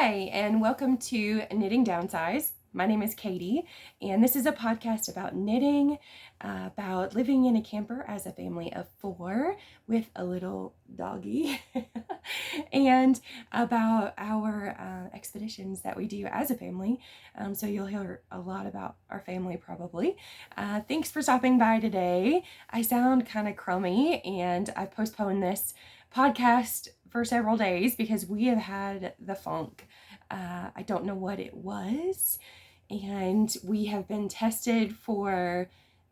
Hi, and welcome to Knitting Downsize. My name is Katie, and this is a podcast about knitting, about living in a camper as a family of 4 with a little doggy, and about our expeditions that we do as a family. So you'll hear a lot about our family probably. Thanks for stopping by today. I sound kind of crummy, and I've postponed this podcast for several days because we have had the funk. I don't know what it was, and we have been tested for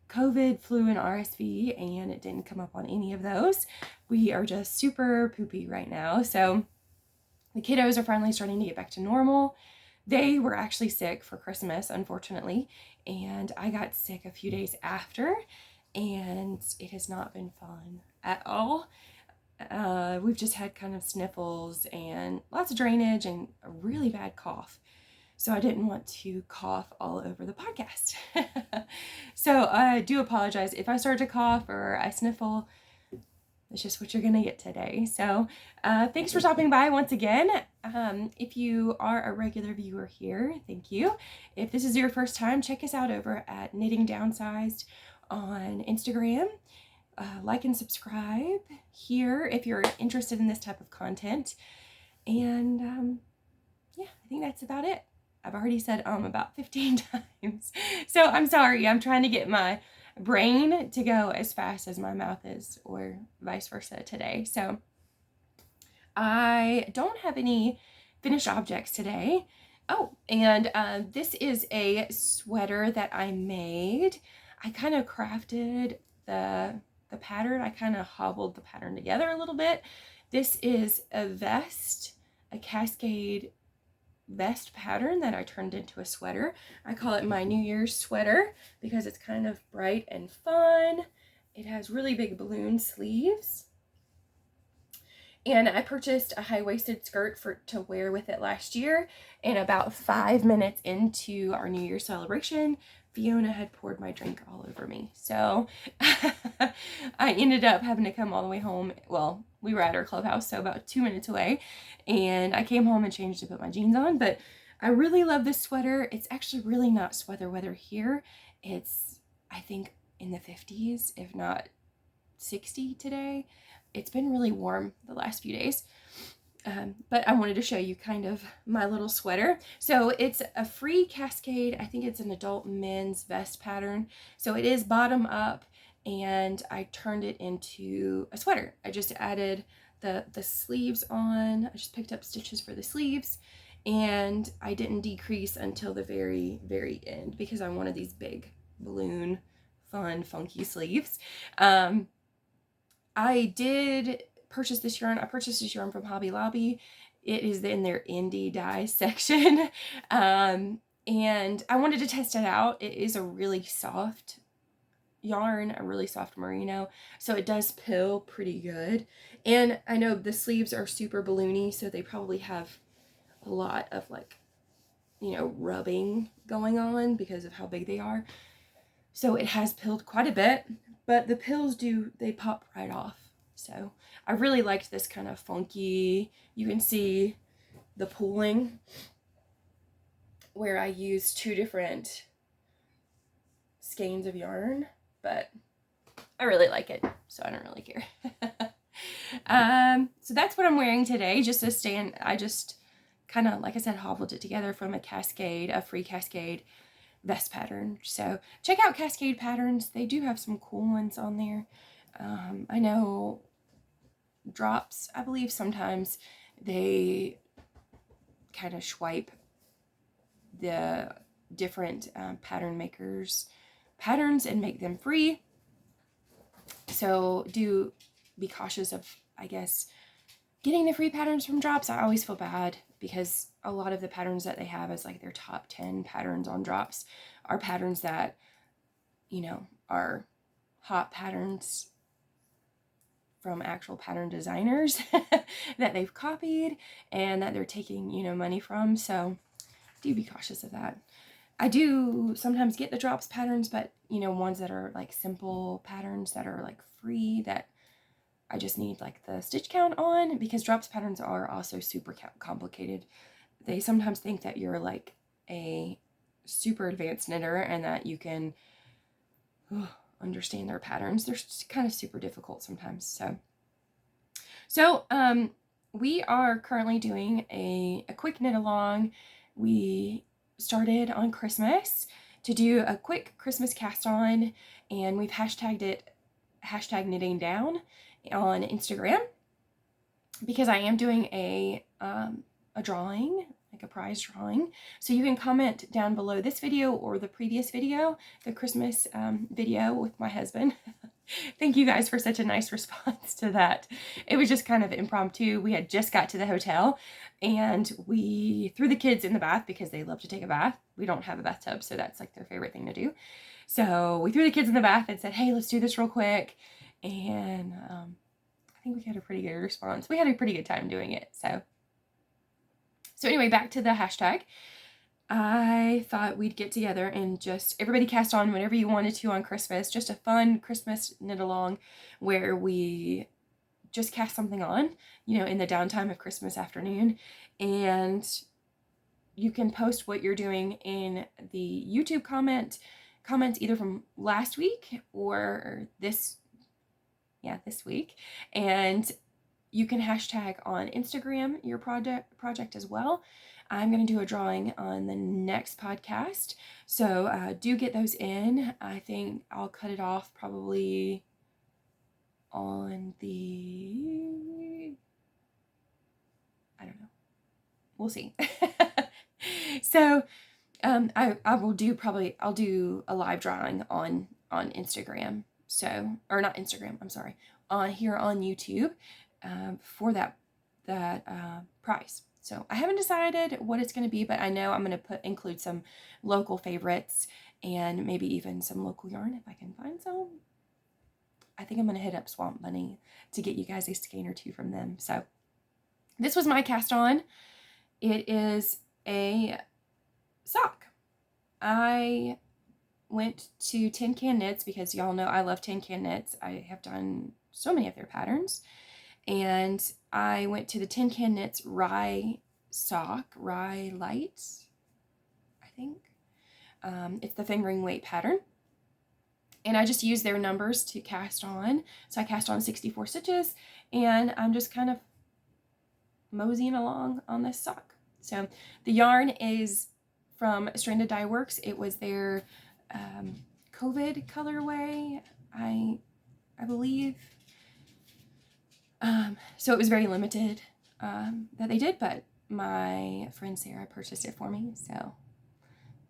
COVID, flu, and RSV, and it didn't come up on any of those. We are just super poopy right now. So the kiddos are finally starting to get back to normal. They were actually sick for Christmas, unfortunately, and I got sick a few days after, and it has not been fun at all. We've just had kind of sniffles and lots of drainage and a really bad cough. So I didn't want to cough all over the podcast. So I do apologize if I start to cough or I sniffle. That's just what you're going to get today. So thanks for stopping by once again. If you are a regular viewer here, thank you. If this is your first time, check us out over at Knitting Downsized on Instagram. Like and subscribe here if you're interested in this type of content. And yeah, I think that's about it. I've already said about 15 times. So I'm sorry. I'm trying to get my brain to go as fast as my mouth is, or vice versa today. So I don't have any finished objects today. Oh, and this is a sweater that I made. I kind of crafted the pattern. I kind of hobbled the pattern together a little bit. This is a vest, a cascade vest pattern that I turned into a sweater. I call it my New Year's sweater because it's kind of bright and fun. It has really big balloon sleeves. And I purchased a high-waisted skirt to wear with it last year. And about 5 minutes into our New Year's celebration, Fiona had poured my drink all over me. So I ended up having to come all the way home. Well, we were at our clubhouse, so about 2 minutes away. And I came home and changed to put my jeans on. But I really love this sweater. It's actually really not sweater weather here. It's, I think, in the 50s, if not 60 today. It's been really warm the last few days. But I wanted to show you kind of my little sweater. So it's a free cascade. I think it's an adult men's vest pattern. So it is bottom up, and I turned it into a sweater. I just added the sleeves on. I just picked up stitches for the sleeves, and I didn't decrease until the very, very end because I wanted these big balloon, fun, funky sleeves. I did purchase this yarn. I purchased this yarn from Hobby Lobby. It is in their indie dye section. And I wanted to test it out. It is a really soft yarn, a really soft merino. So it does pill pretty good. And I know the sleeves are super balloony, so they probably have a lot of rubbing going on because of how big they are. So it has pilled quite a bit, but the pills they pop right off. So I really liked this kind of funky, you can see the pooling where I used 2 different skeins of yarn, but I really like it, so I don't really care. So that's what I'm wearing today, just a stand. I just kind of, like I said, hobbled it together from a free cascade vest pattern. So check out Cascade Patterns. They do have some cool ones on there. I know Drops, I believe sometimes they kind of swipe the different pattern makers patterns and make them free. So do be cautious of, I guess, getting the free patterns from Drops. I always feel bad because a lot of the patterns that they have as like their top 10 patterns on Drops are patterns that, are hot patterns from actual pattern designers that they've copied and that they're taking, money from. So do be cautious of that. I do sometimes get the Drops patterns, but, ones that are like simple patterns that are like free that I just need like the stitch count on, because Drops patterns are also super complicated. they sometimes think that you're like a super advanced knitter and that you can understand their patterns. They're kind of super difficult sometimes. So we are currently doing a quick knit along. We started on Christmas to do a quick Christmas cast on, and we've hashtagged it #knitting down on Instagram, because I am doing a drawing, like a prize drawing. So you can comment down below this video or the previous video, the Christmas video with my husband. Thank you guys for such a nice response to that. It was just kind of impromptu. We had just got to the hotel and we threw the kids in the bath because they love to take a bath. We don't have a bathtub, so that's like their favorite thing to do. So we threw the kids in the bath and said, hey, let's do this real quick. And I think we had a pretty good response. We had a pretty good time doing it. So anyway, back to the hashtag. I thought we'd get together and just everybody cast on whenever you wanted to on Christmas. Just a fun Christmas knit along where we just cast something on, you know, in the downtime of Christmas afternoon. And you can post what you're doing in the YouTube comments either from last week or this week. And you can hashtag on Instagram your project as well. I'm going to do a drawing on the next podcast. So do get those in. I think I'll cut it off probably on the, I don't know. We'll see. So I'll do a live drawing on Instagram. So, or not Instagram, I'm sorry, here on YouTube for that prize. So I haven't decided what it's going to be, but I know I'm going to include some local favorites and maybe even some local yarn if I can find some. I think I'm going to hit up Swamp Bunny to get you guys a skein or two from them. So this was my cast on. It is a sock. I went to Tin Can Knits because y'all know I love Tin Can Knits. I have done so many of their patterns. And I went to the Tin Can Knits Rye Light, I think. It's the fingering weight pattern. And I just used their numbers to cast on. So I cast on 64 stitches, and I'm just kind of moseying along on this sock. So the yarn is from Stranded Dye Works. It was their COVID colorway, I believe. So it was very limited that they did, but my friend Sarah purchased it for me, so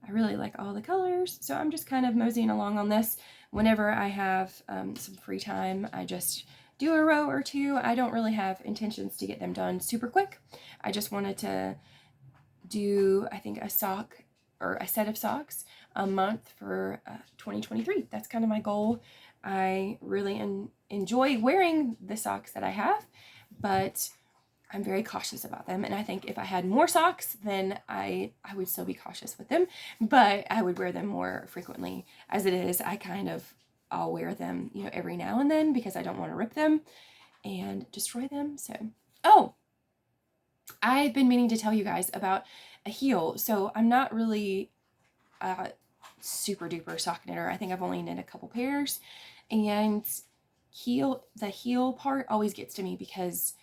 I really like all the colors. So I'm just kind of moseying along on this. Whenever I have some free time, I just do a row or two. I don't really have intentions to get them done super quick. I just wanted to do, I think, a sock or a set of socks a month for 2023. That's kind of my goal. I really enjoy wearing the socks that I have, but I'm very cautious about them. And I think if I had more socks, then I would still be cautious with them, but I would wear them more frequently. As it is, I'll wear them, you know, every now and then because I don't want to rip them and destroy them. So, oh, I've been meaning to tell you guys about a heel. So I'm not really super duper sock knitter. I think I've only knit a couple pairs, and the heel part always gets to me because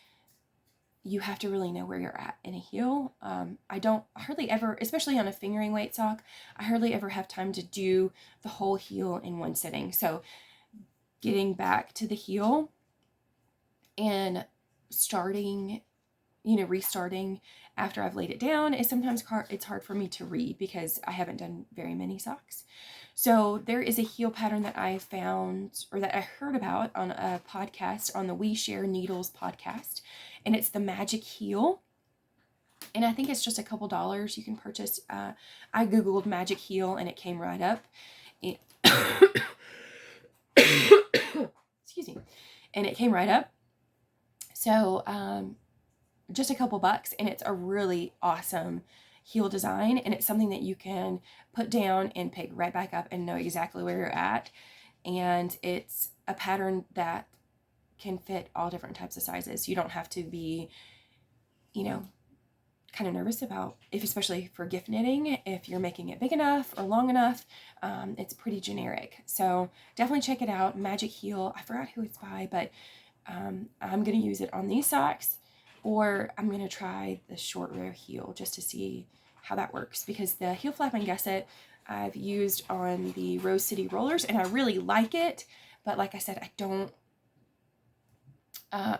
you have to really know where you're at in a heel. I hardly ever, especially on a fingering weight sock, I hardly ever have time to do the whole heel in one sitting. So getting back to the heel and restarting after I've laid it down is sometimes it's hard for me to read because I haven't done very many socks. So there is a heel pattern that I found, or that I heard about on a podcast, on the We Share Needles podcast, and it's the Magic Heel. And I think it's just a couple dollars you can purchase. I Googled Magic Heel and it came right up. Excuse me. And it came right up. So, just a couple bucks, and it's a really awesome heel design, and it's something that you can put down and pick right back up and know exactly where you're at. And it's a pattern that can fit all different types of sizes. You don't have to be, you know, kind of nervous about, if especially for gift knitting, if you're making it big enough or long enough. It's pretty generic. So definitely check it out. Magic Heel. I forgot who it's by, but I'm going to use it on these socks, or I'm going to try the short wear heel just to see how that works, because the heel flap and gusset I've used on the Rose City rollers and I really like it, but like I said, I don't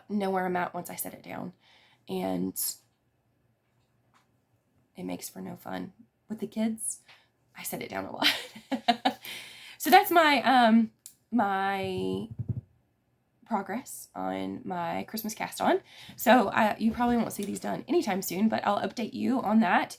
know where I'm at once I set it down, and it makes for no fun with the kids. I set it down a lot. So that's my my progress on my Christmas cast on. So you probably won't see these done anytime soon, but I'll update you on that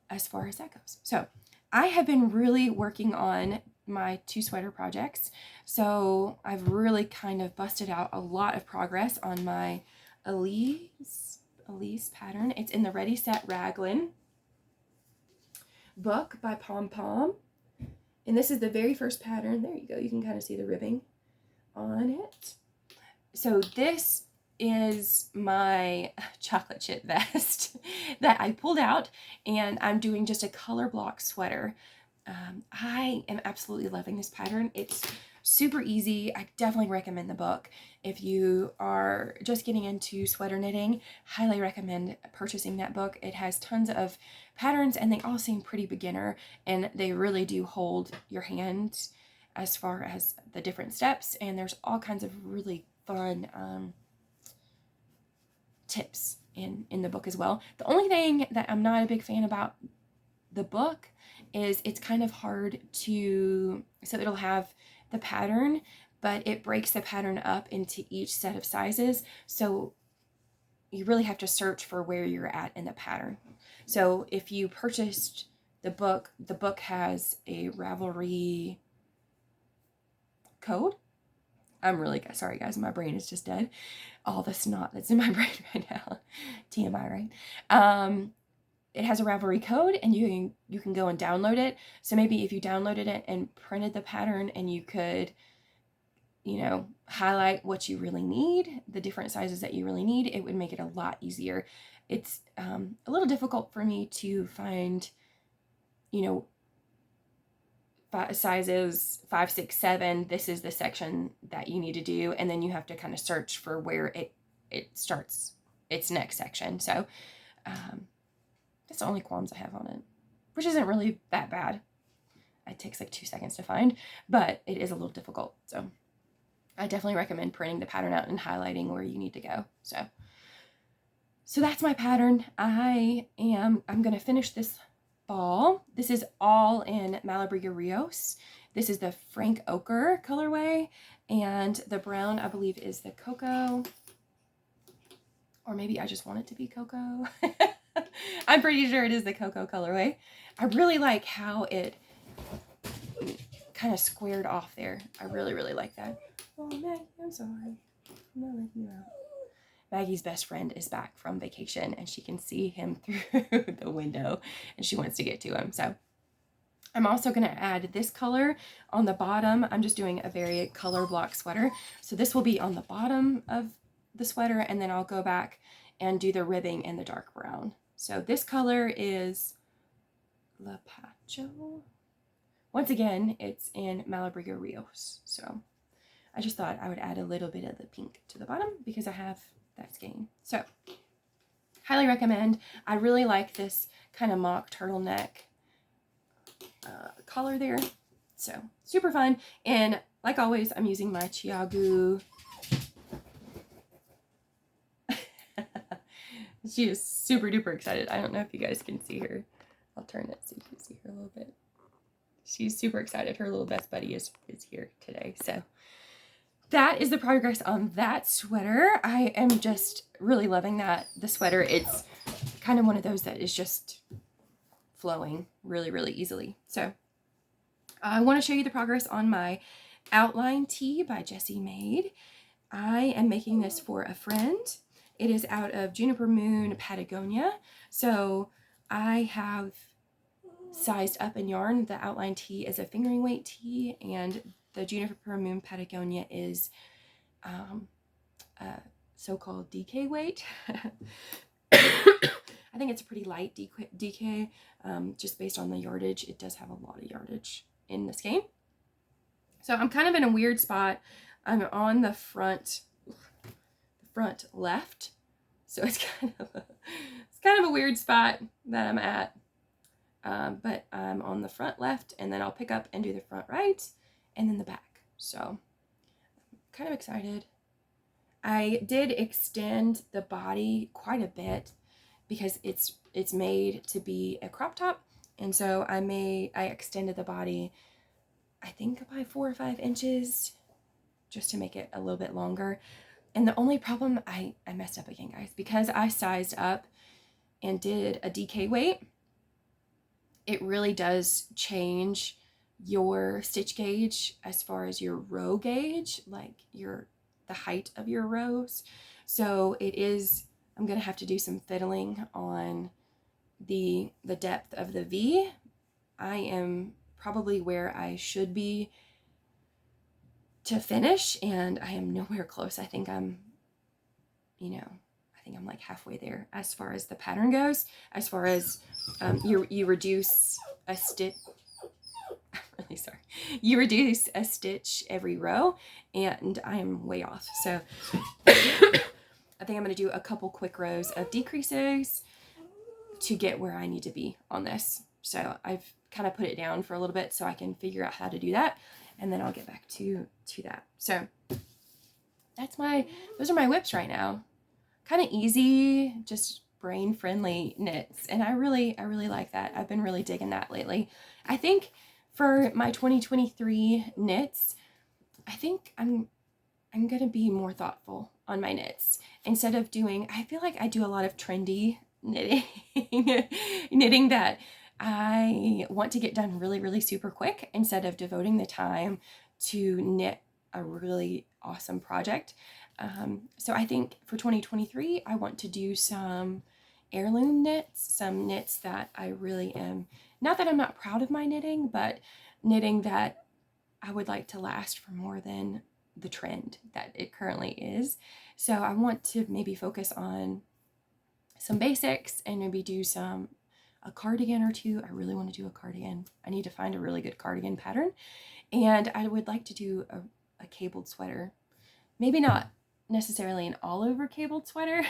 as far as that goes. So I have been really working on my 2 sweater projects. So I've really kind of busted out a lot of progress on my Elise pattern. It's in the Ready Set Raglan book by Pom Pom. And this is the very first pattern. There you go. You can kind of see the ribbing on it. So this is my chocolate chip vest that I pulled out, and I'm doing just a color block sweater. I am absolutely loving this pattern. It's super easy. I definitely recommend the book. If you are just getting into sweater knitting, highly recommend purchasing that book. It has tons of patterns and they all seem pretty beginner, and they really do hold your hand as far as the different steps, and there's all kinds of really fun tips in the book as well. The only thing that I'm not a big fan about the book is it's kind of hard to, so it'll have the pattern, but it breaks the pattern up into each set of sizes. So you really have to search for where you're at in the pattern. So if you purchased the book has a Ravelry code. I'm really sorry, guys. My brain is just dead. All the snot that's in my brain right now. TMI, right? It has a Ravelry code, and you can go and download it. So maybe if you downloaded it and printed the pattern, and you could, highlight what you really need, the different sizes that you really need, it would make it a lot easier. It's a little difficult for me to find, sizes 5, 6, 7. This is the section that you need to do, and then you have to kind of search for where it starts its next section. So that's the only qualms I have on it, which isn't really that bad. It takes like 2 seconds to find, but it is a little difficult. So I definitely recommend printing the pattern out and highlighting where you need to go. So that's my pattern. I'm going to finish this ball. This is all in Malabriga Rios. This is the Frank Ochre colorway, and the brown, I believe, is the cocoa, or maybe I just want it to be cocoa. I'm pretty sure it is the cocoa colorway. I really like how it kind of squared off there. I really, really like that. Oh, Maggie, I'm sorry. I'm not letting you out. Maggie's best friend is back from vacation, and she can see him through the window, and she wants to get to him. So I'm also going to add this color on the bottom. I'm just doing a very color block sweater. So this will be on the bottom of the sweater, and then I'll go back and do the ribbing in the dark brown. So this color is La Pacho. Once again, it's in Malabriga Rios. So I just thought I would add a little bit of the pink to the bottom because I have that skein. So highly recommend. I really like this kind of mock turtleneck collar there. So super fun. And like always, I'm using my Chiagu. She is super duper excited. I don't know if you guys can see her. I'll turn it so you can see her a little bit. She's super excited. Her little best buddy is here today. So that is the progress on that sweater. I am just really loving the sweater. It's kind of one of those that is just flowing really, really easily. So I want to show you the progress on my outline tee by Jessie Maed. I am making this for a friend. It is out of Juniper Moon, Patagonia. So I have sized up in yarn. The outline tee is a fingering weight tee, and the Juniper Moon Patagonia is so-called DK weight. I think it's a pretty light DK, just based on the yardage. It does have a lot of yardage in this game. So I'm kind of in a weird spot. I'm on the front left. So it's kind of a weird spot that I'm at. But I'm on the front left, and then I'll pick up and do the front right and then the back. So I'm kind of excited. I did extend the body quite a bit because it's made to be a crop top. And so I extended the body, I think by 4 or 5 inches, just to make it a little bit longer. And the only problem, I messed up again, guys, because I sized up and did a DK weight. It really does change your stitch gauge as far as your row gauge, like the height of your rows. So I'm gonna have to do some fiddling on the depth of the V. I am probably where I should be to finish, and I am nowhere close. I think I'm like halfway there as far as the pattern goes. As far as you reduce a stitch. I'm really sorry. You reduce a stitch every row, and I am way off. So I think I'm going to do a couple quick rows of decreases to get where I need to be on this. So I've kind of put it down for a little bit so I can figure out how to do that, and then I'll get back to that. So those are my whips right now. Kind of easy, just brain friendly knits, and I really like that. I've been really digging that lately. I think for my 2023 knits, I think I'm gonna be more thoughtful on my knits. Instead of I feel like I do a lot of trendy knitting knitting that I want to get done really super quick, instead of devoting the time to knit a really awesome project. So I think for 2023, I want to do some heirloom knits, some knits that I really am, not that I'm not proud of my knitting, but knitting that I would like to last for more than the trend that it currently is. So I want to maybe focus on some basics and maybe do a cardigan or two. I really want to do a cardigan. I need to find a really good cardigan pattern. And I would like to do a cabled sweater. Maybe not necessarily an all over cabled sweater.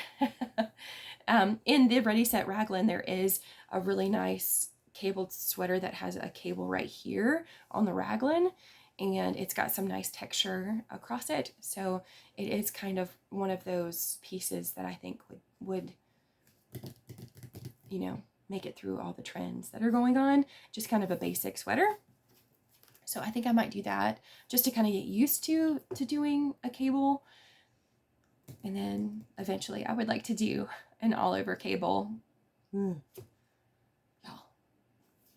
In the Ready Set Raglan, there is a really nice cabled sweater that has a cable right here on the raglan, and it's got some nice texture across it. So it is kind of one of those pieces that I think would make it through all the trends that are going on. Just kind of a basic sweater. So I think I might do that just to kind of get used to doing a cable. And then eventually I would like to do an all over cable. Y'all,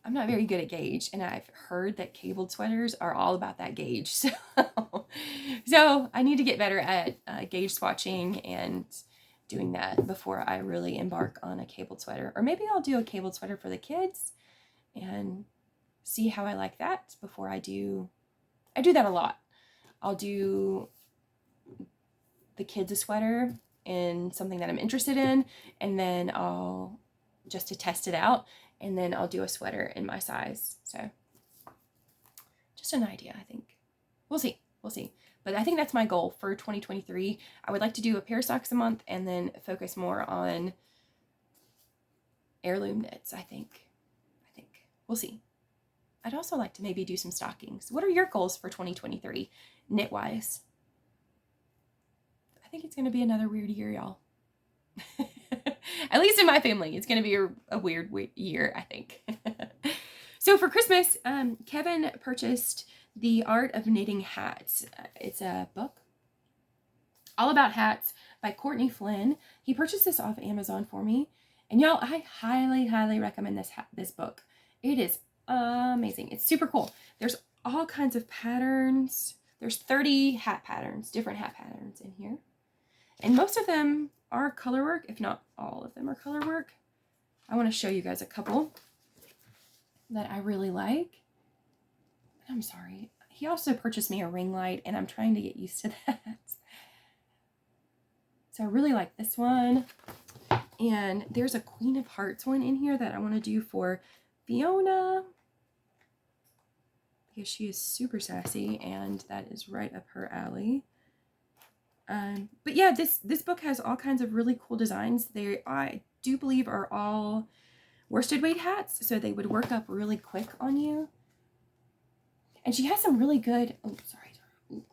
I'm not very good at gauge, and I've heard that cabled sweaters are all about that gauge. So I need to get better at gauge swatching and doing that before I really embark on a cabled sweater. Or maybe I'll do a cabled sweater for the kids and see how I like that before I do that a lot. I'll do the kids a sweater in something that I'm interested in, and then I'll just to test it out, and then I'll do a sweater in my size. So just an idea, I think. We'll see. But I think that's my goal for 2023. I would like to do a pair of socks a month and then focus more on heirloom knits, I think. We'll see. I'd also like to maybe do some stockings. What are your goals for 2023, knit-wise? I think it's going to be another weird year, y'all. At least in my family, it's going to be a weird year, I think. So for Christmas, Kevin purchased The Art of Knitting Hats. It's a book all about hats by Courtney Flynn. He purchased this off Amazon for me. And y'all, I highly recommend this book. It is amazing. It's super cool. There's all kinds of patterns. There's 30 hat patterns, different hat patterns in here. And most of them are color work, if not all of them are color work. I want to show you guys a couple that I really like. I'm sorry. He also purchased me a ring light, and I'm trying to get used to that. So I really like this one. And there's a Queen of Hearts one in here that I want to do for Fiona, because she is super sassy and that is right up her alley. But yeah, this book has all kinds of really cool designs. They, I do believe, are all worsted weight hats, so they would work up really quick on you. And she has some really good, oh, sorry. Ooh,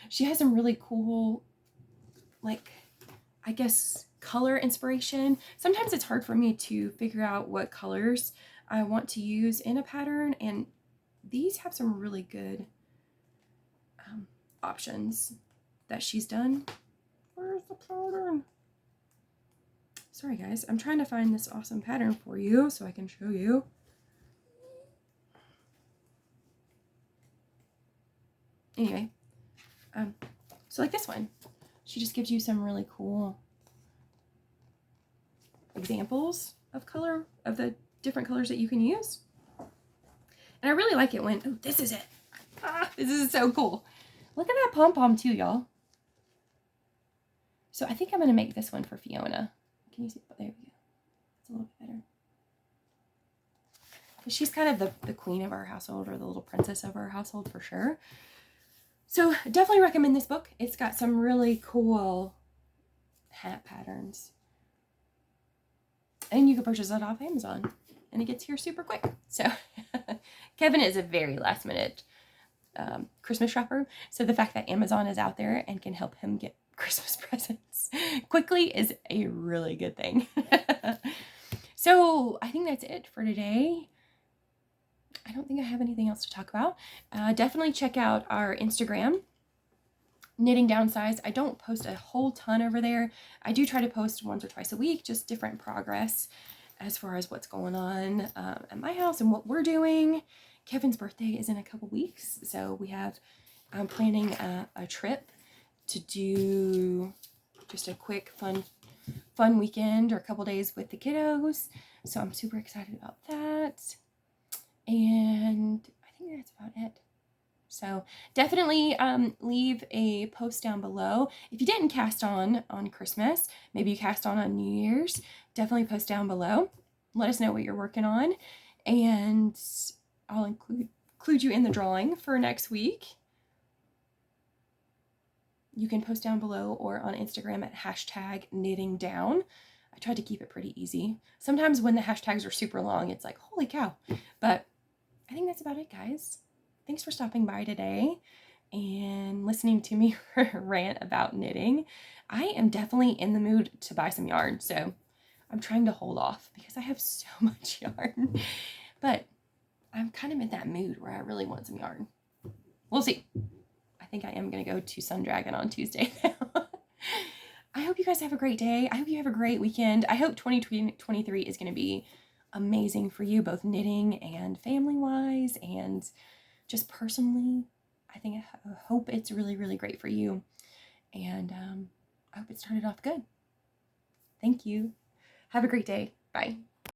she has some really cool, like, I guess, color inspiration. Sometimes it's hard for me to figure out what colors I want to use in a pattern, and these have some really good options that she's done. Where's the pattern? Sorry guys, I'm trying to find this awesome pattern for you so I can show you. Anyway, so like this one, she just gives you some really cool examples of color, of the different colors that you can use. And I really like it when, oh, this is it. This is so cool. Look at that pom-pom too, y'all. So I think I'm going to make this one for Fiona. Can you see? Oh, there we go. It's a little bit better. She's kind of the queen of our household, or the little princess of our household for sure. So definitely recommend this book. It's got some really cool hat patterns. And you can purchase it off Amazon. And it gets here super quick. So Kevin is a very last minute Christmas shopper. So the fact that Amazon is out there and can help him get Christmas presents quickly is a really good thing. So I think that's it for today. I don't think I have anything else to talk about. Definitely check out our Instagram, Knitting Downsize. I don't post a whole ton over there. I do try to post once or twice a week, just different progress as far as what's going on at my house and what we're doing. Kevin's birthday is in a couple weeks, so we have, I'm planning a trip to do just a quick fun weekend or a couple days with the kiddos. So I'm super excited about that. And I think that's about it. So definitely leave a post down below. If you didn't cast on Christmas, maybe you cast on New Year's, definitely post down below. Let us know what you're working on, and I'll include you in the drawing for next week. You can post down below or on Instagram at #knittingdown. I tried to keep it pretty easy. Sometimes when the hashtags are super long, it's like, holy cow. But I think that's about it, guys. Thanks for stopping by today and listening to me rant about knitting. I am definitely in the mood to buy some yarn, so I'm trying to hold off because I have so much yarn. But I'm kind of in that mood where I really want some yarn. We'll see. I think I am going to go to Sundragon on Tuesday now. I hope you guys have a great day. I hope you have a great weekend. I hope 2023 is going to be amazing for you, both knitting and family-wise and just personally. I hope it's really, really great for you. And I hope it started off good. Thank you. Have a great day. Bye.